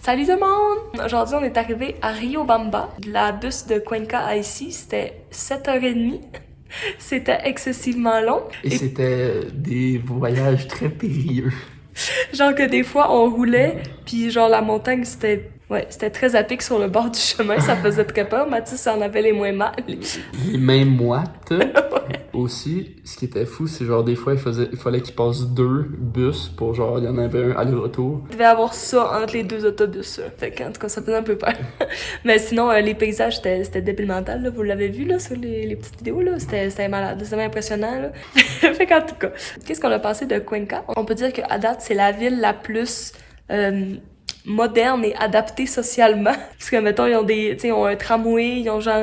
Salut tout le monde! Aujourd'hui, on est arrivé à Riobamba. La bus de Cuenca à ici, c'était 7h30. C'était excessivement long. Et c'était des voyages très périlleux. Genre que des fois, on roulait, puis genre la montagne, c'était très à pic sur le bord du chemin, ça faisait très peur. Mathis en avait les moins mal. Les mains moites aussi. Ce qui était fou, c'est genre des fois, il fallait qu'il passe 2 bus pour genre, il y en avait un aller-retour. Il devait avoir ça entre les 2 autobus. Là. Fait que, en tout cas, ça faisait un peu peur. Mais sinon, les paysages, c'était débile mental. Là. Vous l'avez vu là, sur les petites vidéos. Là. C'était malade. C'était impressionnant. Là. Fait qu'en tout cas, qu'est-ce qu'on a pensé de Cuenca? On peut dire qu'à date, c'est la ville la plus... moderne et adaptée socialement. Parce que, mettons, ils ont un tramway, ils ont genre,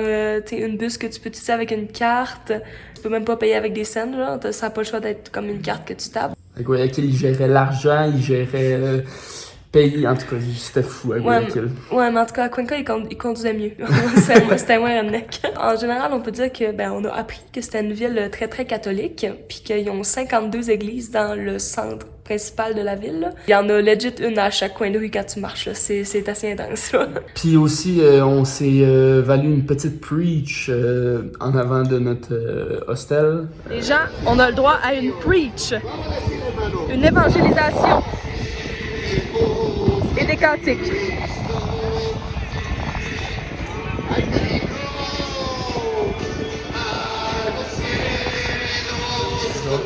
une bus que tu peux utiliser avec une carte. Tu peux même pas payer avec des cents, genre. Ça n'a pas le choix d'être comme une carte que tu tapes. À Guayaquil, il gérait l'argent, il gérait payer. En tout cas, c'était fou à Guayaquil. Ouais, mais en tout cas, à Cuenca, il conduisait mieux. C'était moins redneck. En général, on peut dire que, on a appris que c'était une ville très, très catholique, puis qu'ils ont 52 églises dans le centre principal de la ville. Là. Il y en a legit une à chaque coin de rue quand tu marches. C'est assez intense. Là. Puis aussi, on s'est valu une petite preach en avant de notre hostel. Les gens, on a le droit à une preach, une évangélisation et des cantiques.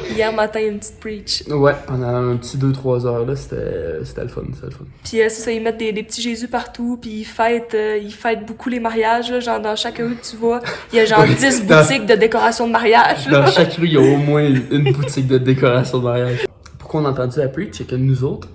Hier matin, une petite preach. Ouais, pendant un petit 2-3 heures, là, c'était le fun, Puis c'est ça, ils mettent des petits Jésus partout, puis ils fêtent beaucoup les mariages, là, genre dans chaque rue que tu vois, il y a genre 10 boutiques de décoration de mariage. Là. Dans chaque rue, il y a au moins une boutique de décoration de mariage. Pourquoi on a entendu la preach, c'est que nous autres,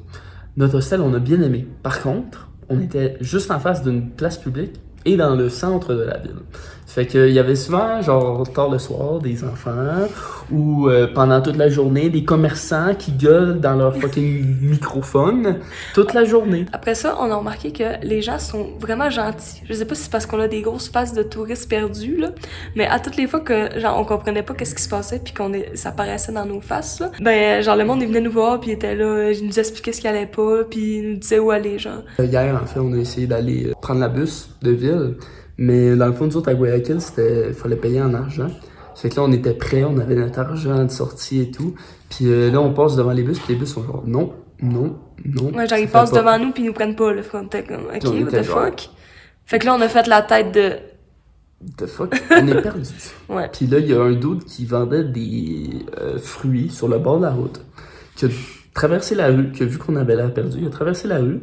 notre hostel, on a bien aimé. Par contre, on était juste en face d'une place publique et dans le centre de la ville. Ça fait qu'il y avait souvent, genre, tard le soir, des enfants, ou pendant toute la journée, des commerçants qui gueulent dans leur fucking microphone toute la journée. Après ça, on a remarqué que les gens sont vraiment gentils. Je sais pas si c'est parce qu'on a des grosses faces de touristes perdus, là, mais à toutes les fois que, genre, on comprenait pas qu'est-ce qui se passait puis ça apparaissait dans nos faces, là, genre, le monde, il venait nous voir puis il était là, il nous expliquait ce qui allait pas puis il nous disait où aller, genre. Hier, en fait, on a essayé d'aller prendre la bus de ville. Mais dans le fond, nous autres, à Guayaquil, il fallait payer en argent. Ça fait que là, on était prêts, on avait notre argent de sortie et tout. Puis là, on passe devant les bus, puis les bus sont genre non. Ouais, genre, ils passent devant nous, puis ils nous prennent pas, le front. Ok, what the fuck? Fait que là, on a fait la tête de... The fuck? On est perdu. Ouais. Puis là, il y a un dude qui vendait des fruits sur le bord de la route, qui a traversé la rue, qui a vu qu'on avait l'air perdu, il a traversé la rue.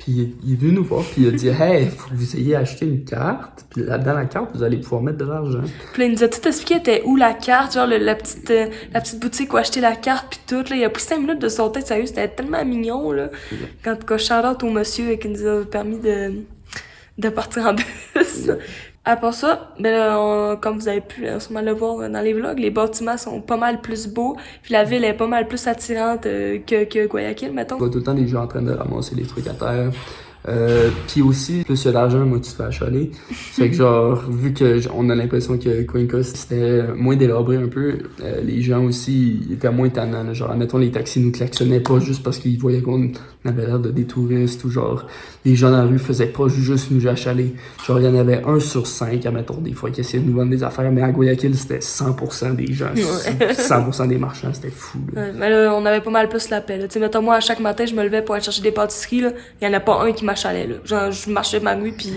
Puis il est venu nous voir, puis il a dit « Hey, faut que vous ayez acheté une carte, puis là, dans la carte, vous allez pouvoir mettre de l'argent. » Puis là, il nous a tout expliqué était où la carte, genre la petite boutique où acheter la carte, puis tout. Là, il a pris 5 minutes de son tête, sérieux, c'était tellement mignon, là. Quand tu shout-out au monsieur qui nous a permis de partir en bus. À part ça, comme vous avez pu sûrement le voir dans les vlogs, les bâtiments sont pas mal plus beaux, puis la ville est pas mal plus attirante que Guayaquil, mettons. On voit tout le temps des gens en train de ramasser les trucs à terre. Puis aussi, plus il y a d'argent, moi tu te fais achaler. C'est que genre, vu que on a l'impression que Cuenca c'était moins délabré un peu, les gens aussi étaient moins tannants. Là. Genre, admettons, les taxis nous klaxonnaient pas juste parce qu'ils voyaient qu'on avait l'air de des touristes ou genre, les gens dans la rue faisaient pas juste nous achaler. Genre, il y en avait 1 sur 5, admettons, des fois qui essayaient de nous vendre des affaires, mais à Guayaquil, c'était 100% des gens, 100% des marchands, c'était fou. Là. Ouais, mais là, on avait pas mal plus la paix. Tu sais, mettons, moi, à chaque matin, je me levais pour aller chercher des pâtisseries, là. Il y en a pas un qui m'achalait, là. Genre, je marchais ma rue, pis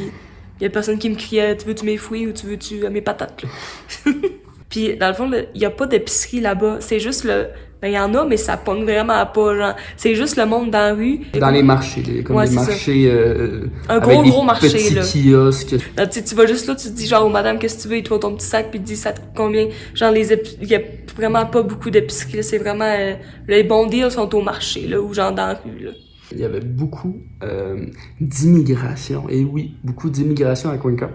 y a personne qui me criait « Tu veux-tu mes fruits ou tu veux-tu mes patates, là? » Puis, dans le fond, il y a pas d'épicerie là-bas. C'est juste il y en a, mais ça pogne vraiment pas, genre. C'est juste le monde dans la rue. Dans les marchés, comme des marchés... un avec gros marché, petits là. Kiosques. Là, tu vas juste là, tu te dis genre, madame, qu'est-ce que tu veux? Il te faut ton petit sac, puis il te dit ça te coûte combien? Genre, il y a vraiment pas beaucoup d'épiceries, là. C'est vraiment... les bons deals sont au marché, là, ou genre dans la rue, là. Il y avait beaucoup d'immigration. Et oui, beaucoup d'immigration à Cuenca.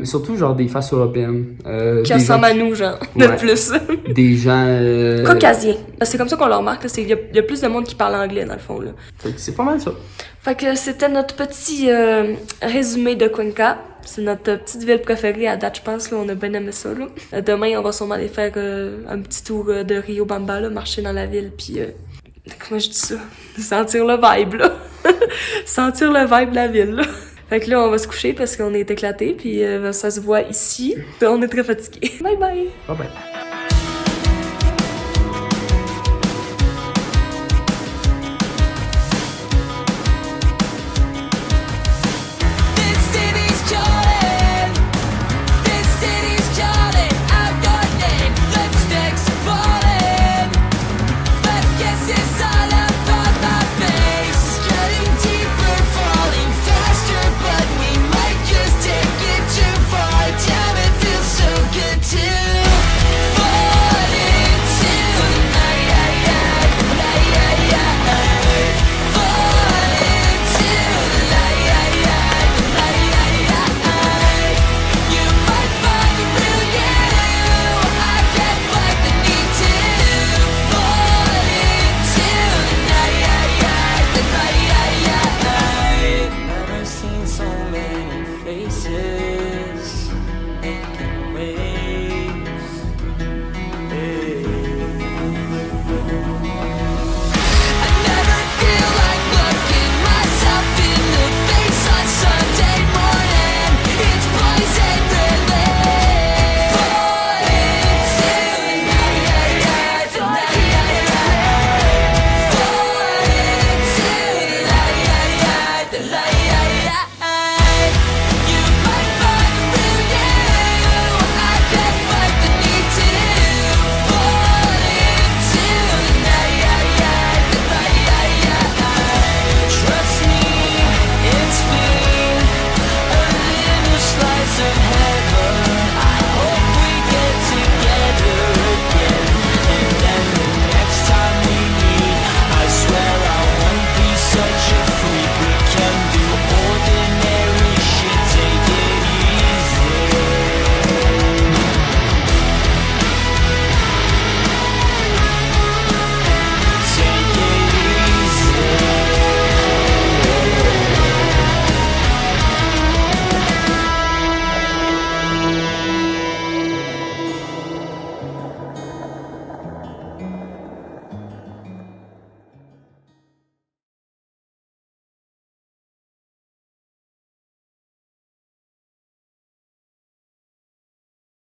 Surtout genre des faces européennes. Qui ressemblent à nous, genre, de plus. Des gens... Caucasiens. C'est comme ça qu'on le remarque, là. Il y a plus de monde qui parle anglais, dans le fond, là. C'est pas mal ça. Fait que c'était notre petit résumé de Cuenca. C'est notre petite ville préférée à date, je pense. Là, on a bien aimé ça. Là. Demain, on va sûrement aller faire un petit tour de Riobamba, là, marcher dans la ville, puis Moi, je dis ça. Sentir le vibe, là. Sentir le vibe de la ville, là. Fait que là, on va se coucher parce qu'on est éclatés, puis ça se voit ici. On est très fatigués. Bye bye! Bye bye!